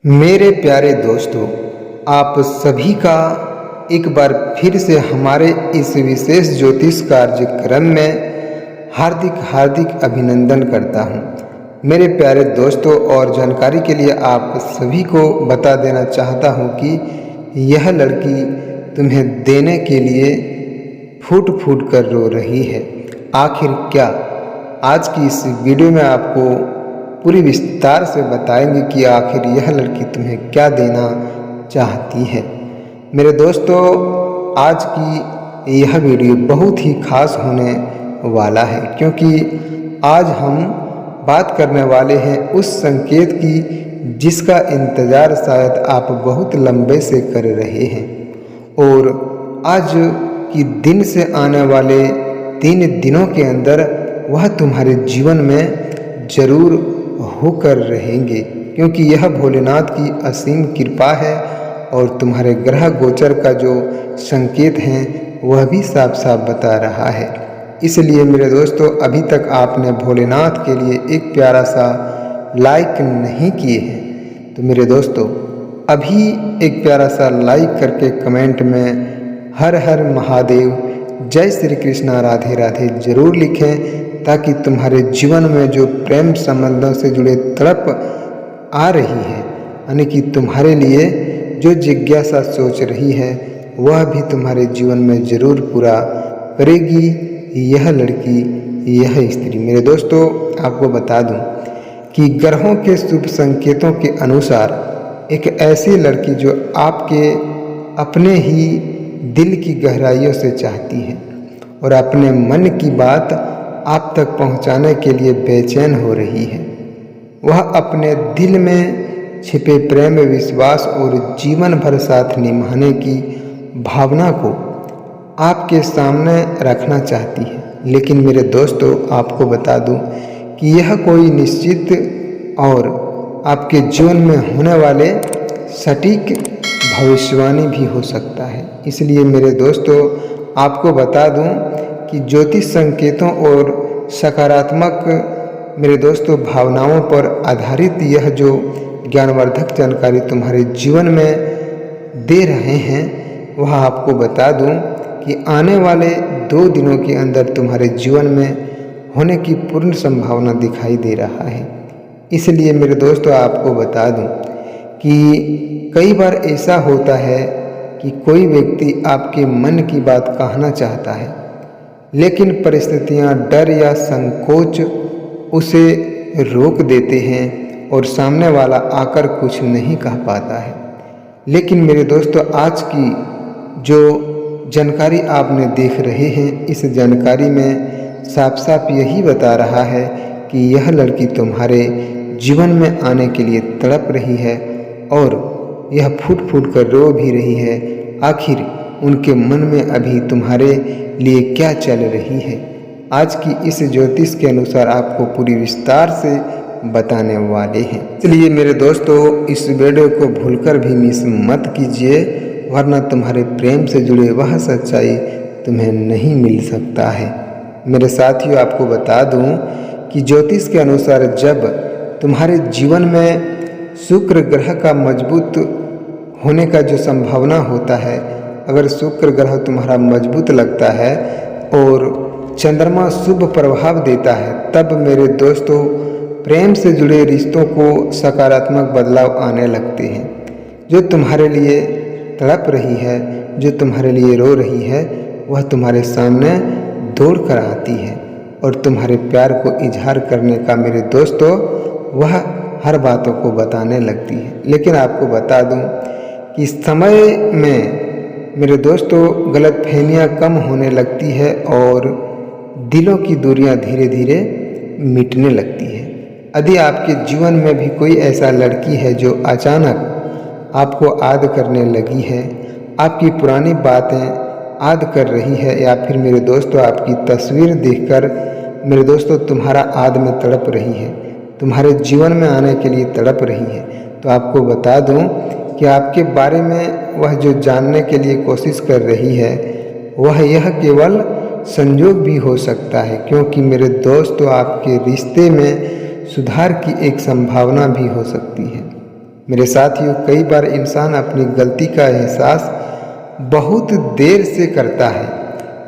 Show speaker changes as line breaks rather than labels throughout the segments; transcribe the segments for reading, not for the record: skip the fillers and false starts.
मेरे प्यारे दोस्तों, आप सभी का एक बार फिर से हमारे इस विशेष ज्योतिष कार्यक्रम में हार्दिक हार्दिक अभिनंदन करता हूं। मेरे प्यारे दोस्तों, और जानकारी के लिए आप सभी को बता देना चाहता हूं कि यह लड़की तुम्हें देने के लिए फूट फूट कर रो रही है। आखिर क्या? आज की इस वीडियो में आपको पूरी विस्तार से बताएंगे कि आखिर यह लड़की तुम्हें क्या देना चाहती है। मेरे दोस्तों, आज की यह वीडियो बहुत ही खास होने वाला है, क्योंकि आज हम बात करने वाले हैं उस संकेत की जिसका इंतज़ार शायद आप बहुत लंबे से कर रहे हैं, और आज की दिन से आने वाले 3 दिनों के अंदर वह तुम्हारे जीवन में जरूर होकर रहेंगे, क्योंकि यह भोलेनाथ की असीम कृपा है और तुम्हारे ग्रह गोचर का जो संकेत है वह भी साफ साफ बता रहा है। इसलिए मेरे दोस्तों, अभी तक आपने भोलेनाथ के लिए एक प्यारा सा लाइक नहीं किए हैं तो मेरे दोस्तों अभी एक प्यारा सा लाइक करके कमेंट में हर हर महादेव, जय श्री कृष्णा, राधे राधे जरूर लिखें, ताकि तुम्हारे जीवन में जो प्रेम संबंधों से जुड़े तड़प आ रही है, यानी कि तुम्हारे लिए जो जिज्ञासा सोच रही है वह भी तुम्हारे जीवन में जरूर पूरा करेगी यह लड़की, यह स्त्री। मेरे दोस्तों, आपको बता दूं कि ग्रहों के शुभ संकेतों के अनुसार एक ऐसी लड़की जो आपके अपने ही दिल की गहराइयों से चाहती है और अपने मन की बात आप तक पहुंचाने के लिए बेचैन हो रही है, वह अपने दिल में छिपे प्रेम, विश्वास और जीवन भर साथ निभाने की भावना को आपके सामने रखना चाहती है। लेकिन मेरे दोस्तों, आपको बता दूं कि यह कोई निश्चित और आपके जीवन में होने वाले सटीक भविष्यवाणी भी हो सकता है। इसलिए मेरे दोस्तों, आपको बता दूं कि ज्योतिष संकेतों और सकारात्मक मेरे दोस्तों भावनाओं पर आधारित यह जो ज्ञानवर्धक जानकारी तुम्हारे जीवन में दे रहे हैं, वह आपको बता दूं कि आने वाले 2 दिनों के अंदर तुम्हारे जीवन में होने की पूर्ण संभावना दिखाई दे रहा है। इसलिए मेरे दोस्तों, आपको बता दूं कि कई बार ऐसा होता है कि कोई व्यक्ति आपके मन की बात कहना चाहता है, लेकिन परिस्थितियां, डर या संकोच उसे रोक देते हैं और सामने वाला आकर कुछ नहीं कह पाता है। लेकिन मेरे दोस्तों, आज की जो जानकारी आपने देख रहे हैं, इस जानकारी में साफ साफ यही बता रहा है कि यह लड़की तुम्हारे जीवन में आने के लिए तड़प रही है और यह फूट फूट कर रो भी रही है। आखिर उनके मन में अभी तुम्हारे लिए क्या चल रही है, आज की इस ज्योतिष के अनुसार आपको पूरी विस्तार से बताने वाले हैं। इसलिए मेरे दोस्तों, इस वीडियो को भूलकर भी मिस मत कीजिए, वरना तुम्हारे प्रेम से जुड़े वह सच्चाई तुम्हें नहीं मिल सकता है। मेरे साथियों, आपको बता दूं कि ज्योतिष के अनुसार जब तुम्हारे जीवन में शुक्र ग्रह का मजबूत होने का जो संभावना होता है, अगर शुक्र ग्रह तुम्हारा मजबूत लगता है और चंद्रमा शुभ प्रभाव देता है, तब मेरे दोस्तों प्रेम से जुड़े रिश्तों को सकारात्मक बदलाव आने लगते हैं। जो तुम्हारे लिए तड़प रही है, जो तुम्हारे लिए रो रही है, वह तुम्हारे सामने दौड़ कर आती है और तुम्हारे प्यार को इजहार करने का मेरे दोस्तों वह हर बातों को बताने लगती है। लेकिन आपको बता दूं कि समय में मेरे दोस्तों गलतफहमियां कम होने लगती है और दिलों की दूरियां धीरे धीरे मिटने लगती है। यदि आपके जीवन में भी कोई ऐसा लड़की है जो अचानक आपको याद करने लगी है, आपकी पुरानी बातें याद कर रही है, या फिर मेरे दोस्तों आपकी तस्वीर देखकर मेरे दोस्तों तुम्हारा याद में तड़प रही है, तुम्हारे जीवन में आने के लिए तड़प रही है, तो आपको बता दूं कि आपके बारे में वह जो जानने के लिए कोशिश कर रही है, वह यह केवल संयोग भी हो सकता है, क्योंकि मेरे दोस्तों आपके रिश्ते में सुधार की एक संभावना भी हो सकती है। मेरे साथियों, कई बार इंसान अपनी गलती का एहसास बहुत देर से करता है,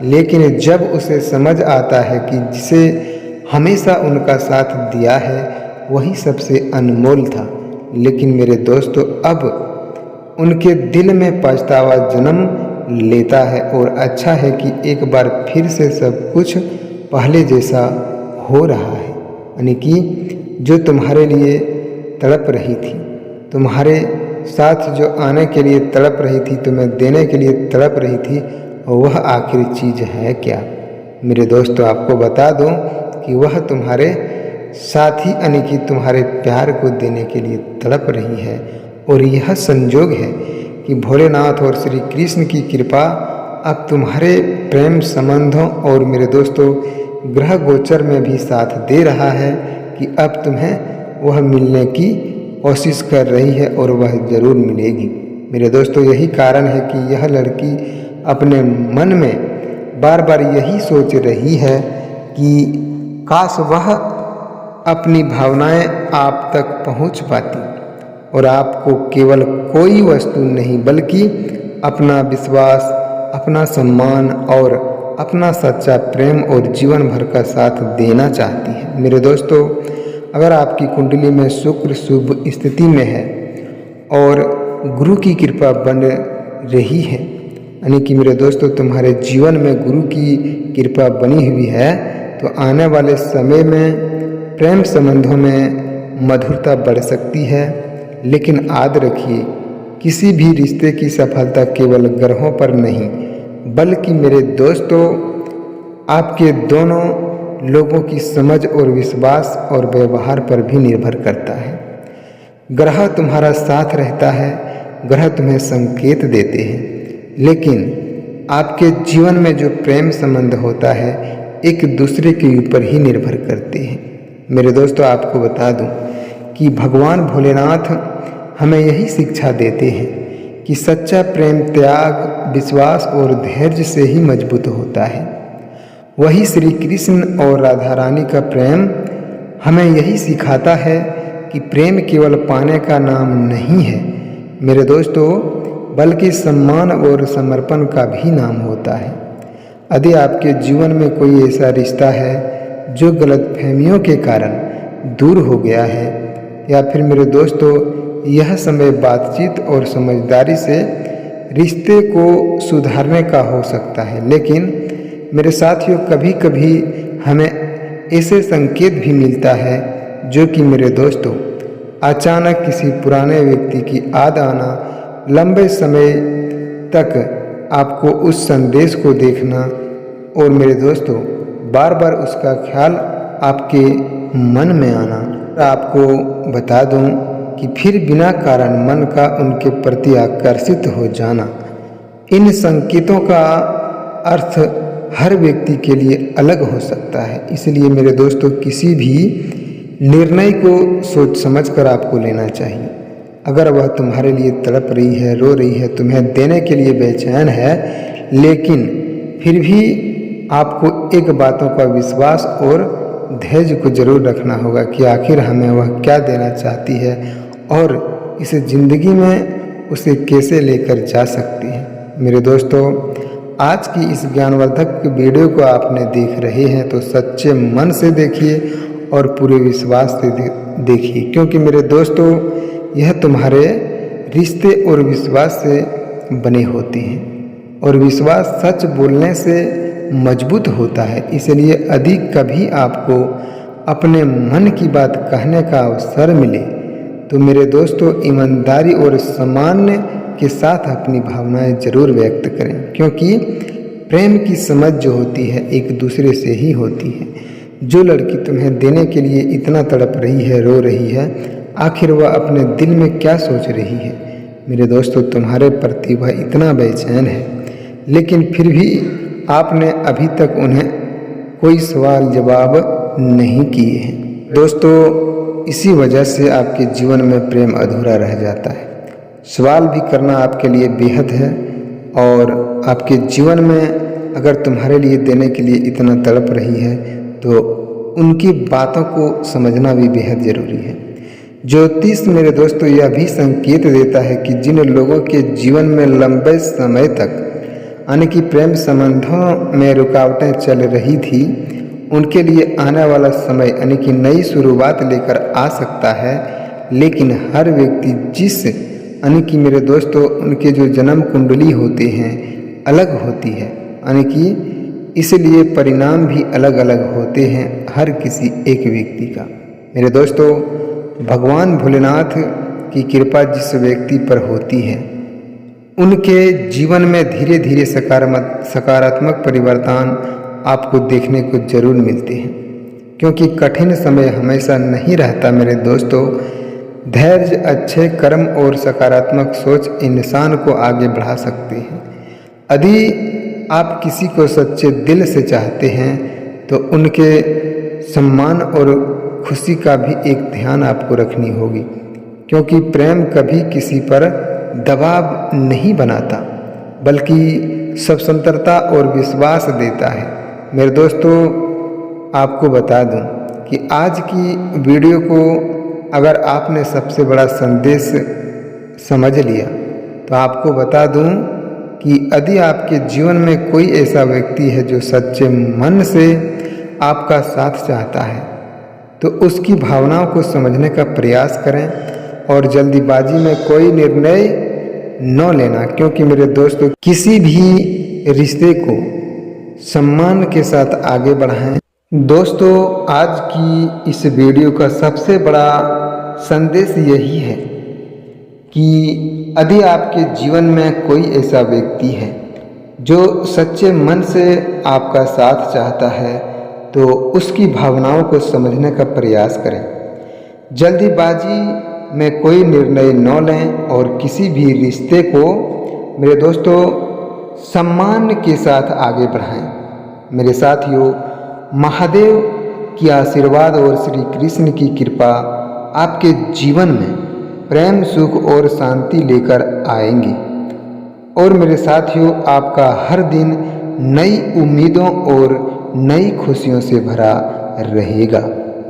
लेकिन जब उसे समझ आता है कि जिसे हमेशा उनका साथ दिया है वही सबसे अनमोल था, लेकिन मेरे दोस्तों अब उनके दिल में पछतावा जन्म लेता है। और अच्छा है कि एक बार फिर से सब कुछ पहले जैसा हो रहा है, यानी कि जो तुम्हारे लिए तड़प रही थी, तुम्हारे साथ जो आने के लिए तड़प रही थी, तुम्हें देने के लिए तड़प रही थी, वह आखिर चीज़ है क्या? मेरे दोस्तों, आपको बता दूं कि वह तुम्हारे साथी यानी कि तुम्हारे प्यार को देने के लिए तड़प रही है। और यह संजोग है कि भोलेनाथ और श्री कृष्ण की कृपा अब तुम्हारे प्रेम संबंधों और मेरे दोस्तों ग्रह गोचर में भी साथ दे रहा है कि अब तुम्हें वह मिलने की कोशिश कर रही है और वह जरूर मिलेगी। मेरे दोस्तों, यही कारण है कि यह लड़की अपने मन में बार बार यही सोच रही है कि काश वह अपनी भावनाएं आप तक पहुंच पाती और आपको केवल कोई वस्तु नहीं बल्कि अपना विश्वास, अपना सम्मान और अपना सच्चा प्रेम और जीवन भर का साथ देना चाहती है। मेरे दोस्तों, अगर आपकी कुंडली में शुक्र शुभ स्थिति में है और गुरु की कृपा बन रही है, यानी कि मेरे दोस्तों तुम्हारे जीवन में गुरु की कृपा बनी हुई है, तो आने वाले समय में प्रेम संबंधों में मधुरता बढ़ सकती है। लेकिन याद रखिए, किसी भी रिश्ते की सफलता केवल ग्रहों पर नहीं बल्कि मेरे दोस्तों आपके दोनों लोगों की समझ और विश्वास और व्यवहार पर भी निर्भर करता है। ग्रह तुम्हारा साथ रहता है, ग्रह तुम्हें संकेत देते हैं, लेकिन आपके जीवन में जो प्रेम संबंध होता है एक दूसरे के ऊपर ही निर्भर करते हैं। मेरे दोस्तों, आपको बता दूं कि भगवान भोलेनाथ हमें यही शिक्षा देते हैं कि सच्चा प्रेम त्याग, विश्वास और धैर्य से ही मजबूत होता है। वही श्री कृष्ण और राधा रानी का प्रेम हमें यही सिखाता है कि प्रेम केवल पाने का नाम नहीं है मेरे दोस्तों, बल्कि सम्मान और समर्पण का भी नाम होता है। यदि आपके जीवन में कोई ऐसा रिश्ता है जो गलतफहमियों के कारण दूर हो गया है, या फिर मेरे दोस्तों यह समय बातचीत और समझदारी से रिश्ते को सुधारने का हो सकता है। लेकिन मेरे साथियों, कभी कभी हमें ऐसे संकेत भी मिलता है जो कि मेरे दोस्तों अचानक किसी पुराने व्यक्ति की याद आना, लंबे समय तक आपको उस संदेश को देखना और मेरे दोस्तों बार बार उसका ख्याल आपके मन में आना। आपको बता दूं कि फिर बिना कारण मन का उनके प्रति आकर्षित हो जाना। इन संकेतों का अर्थ हर व्यक्ति के लिए अलग हो सकता है, इसलिए मेरे दोस्तों किसी भी निर्णय को सोच समझकर आपको लेना चाहिए। अगर वह तुम्हारे लिए तड़प रही है, रो रही है, तुम्हें देने के लिए बेचैन है, लेकिन फिर भी आपको एक बातों का विश्वास और धैर्य को जरूर रखना होगा कि आखिर हमें वह क्या देना चाहती है और इस जिंदगी में उसे कैसे लेकर जा सकती है। मेरे दोस्तों, आज की इस ज्ञानवर्धक वीडियो को आपने देख रहे हैं तो सच्चे मन से देखिए और पूरे विश्वास से देखिए, क्योंकि मेरे दोस्तों यह तुम्हारे रिश्ते और विश्वास से बने होते हैं और विश्वास सच बोलने से मजबूत होता है। इसलिए यदि कभी आपको अपने मन की बात कहने का अवसर मिले तो मेरे दोस्तों ईमानदारी और सम्मान के साथ अपनी भावनाएं जरूर व्यक्त करें, क्योंकि प्रेम की समझ जो होती है एक दूसरे से ही होती है। जो लड़की तुम्हें देने के लिए इतना तड़प रही है, रो रही है, आखिर वह अपने दिल में क्या सोच रही है? मेरे दोस्तों, तुम्हारे प्रति वह इतना बेचैन है, लेकिन फिर भी आपने अभी तक उन्हें कोई सवाल जवाब नहीं किए हैं। दोस्तों, इसी वजह से आपके जीवन में प्रेम अधूरा रह जाता है। सवाल भी करना आपके लिए बेहद है और आपके जीवन में अगर तुम्हारे लिए देने के लिए इतना तड़प रही है तो उनकी बातों को समझना भी बेहद ज़रूरी है। ज्योतिष मेरे दोस्तों यह भी संकेत देता है कि जिन लोगों के जीवन में लंबे समय तक यानी कि प्रेम संबंधों में रुकावटें चल रही थी, उनके लिए आने वाला समय यानी कि नई शुरुआत लेकर आ सकता है। लेकिन हर व्यक्ति जिस यानी कि मेरे दोस्तों उनके जो जन्म कुंडली होते हैं अलग होती है, यानी कि इसलिए परिणाम भी अलग अलग होते हैं हर किसी एक व्यक्ति का। मेरे दोस्तों, भगवान भोलेनाथ की कृपा जिस व्यक्ति पर होती है उनके जीवन में धीरे धीरे सकारात्मक परिवर्तन आपको देखने को जरूर मिलते हैं, क्योंकि कठिन समय हमेशा नहीं रहता। मेरे दोस्तों, धैर्य, अच्छे कर्म और सकारात्मक सोच इंसान को आगे बढ़ा सकते हैं। यदि आप किसी को सच्चे दिल से चाहते हैं तो उनके सम्मान और खुशी का भी एक ध्यान आपको रखनी होगी, क्योंकि प्रेम कभी किसी पर दबाव नहीं बनाता बल्कि स्वतंत्रता और विश्वास देता है। मेरे दोस्तों, आपको बता दूं कि आज की वीडियो को अगर आपने सबसे बड़ा संदेश समझ लिया तो आपको बता दूं कि यदि आपके जीवन में कोई ऐसा व्यक्ति है जो सच्चे मन से आपका साथ चाहता है तो उसकी भावनाओं को समझने का प्रयास करें और जल्दीबाजी में कोई निर्णय न लेना, क्योंकि मेरे दोस्तों किसी भी रिश्ते को सम्मान के साथ आगे बढ़ाएं। दोस्तों, आज की इस वीडियो का सबसे बड़ा संदेश यही है कि यदि आपके जीवन में कोई ऐसा व्यक्ति है जो सच्चे मन से आपका साथ चाहता है तो उसकी भावनाओं को समझने का प्रयास करें। जल्दीबाजी में कोई निर्णय न लें और किसी भी रिश्ते को मेरे दोस्तों सम्मान के साथ आगे बढ़ाएं। मेरे साथियों, महादेव की आशीर्वाद और श्री कृष्ण की कृपा आपके जीवन में प्रेम, सुख और शांति लेकर आएंगी। और मेरे साथियों, आपका हर दिन नई उम्मीदों और नई खुशियों से भरा रहेगा।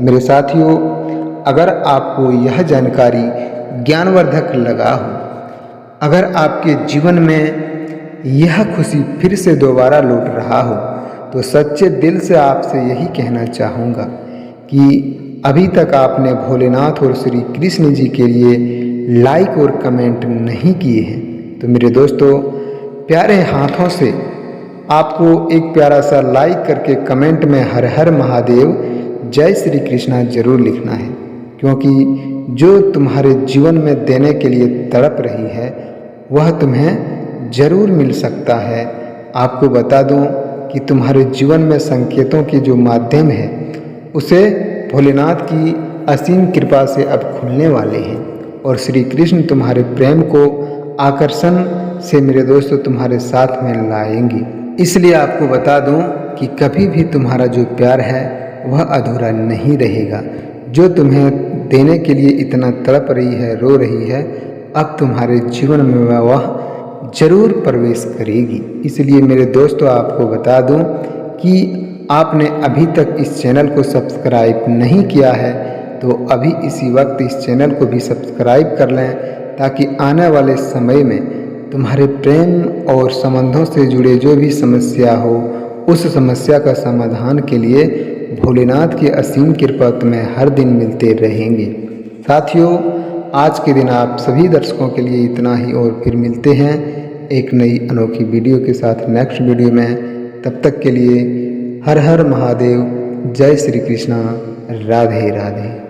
मेरे साथियों, अगर आपको यह जानकारी ज्ञानवर्धक लगा हो, अगर आपके जीवन में यह खुशी फिर से दोबारा लौट रहा हो, तो सच्चे दिल से आपसे यही कहना चाहूँगा कि अभी तक आपने भोलेनाथ और श्री कृष्ण जी के लिए लाइक और कमेंट नहीं किए हैं तो मेरे दोस्तों प्यारे हाथों से आपको एक प्यारा सा लाइक करके कमेंट में हर हर महादेव, जय श्री कृष्णा जरूर लिखना है, क्योंकि जो तुम्हारे जीवन में देने के लिए तड़प रही है वह तुम्हें जरूर मिल सकता है। आपको बता दूं कि तुम्हारे जीवन में संकेतों के जो माध्यम है उसे भोलेनाथ की असीम कृपा से अब खुलने वाले हैं और श्री कृष्ण तुम्हारे प्रेम को आकर्षण से मेरे दोस्तों तुम्हारे साथ में लाएंगी। इसलिए आपको बता दूं कि कभी भी तुम्हारा जो प्यार है वह अधूरा नहीं रहेगा। जो तुम्हें देने के लिए इतना तड़प रही है, रो रही है, अब तुम्हारे जीवन में वह जरूर प्रवेश करेगी। इसलिए मेरे दोस्तों आपको बता दूं कि आपने अभी तक इस चैनल को सब्सक्राइब नहीं किया है तो अभी इसी वक्त इस चैनल को भी सब्सक्राइब कर लें, ताकि आने वाले समय में तुम्हारे प्रेम और संबंधों से जुड़े जो भी समस्या हो उस समस्या का समाधान के लिए भोलेनाथ की असीम कृपा तुम्हें हर दिन मिलते रहेंगे। साथियों, आज के दिन आप सभी दर्शकों के लिए इतना ही और फिर मिलते हैं एक नई अनोखी वीडियो के साथ नेक्स्ट वीडियो में। तब तक के लिए हर हर महादेव, जय श्री कृष्णा, राधे राधे।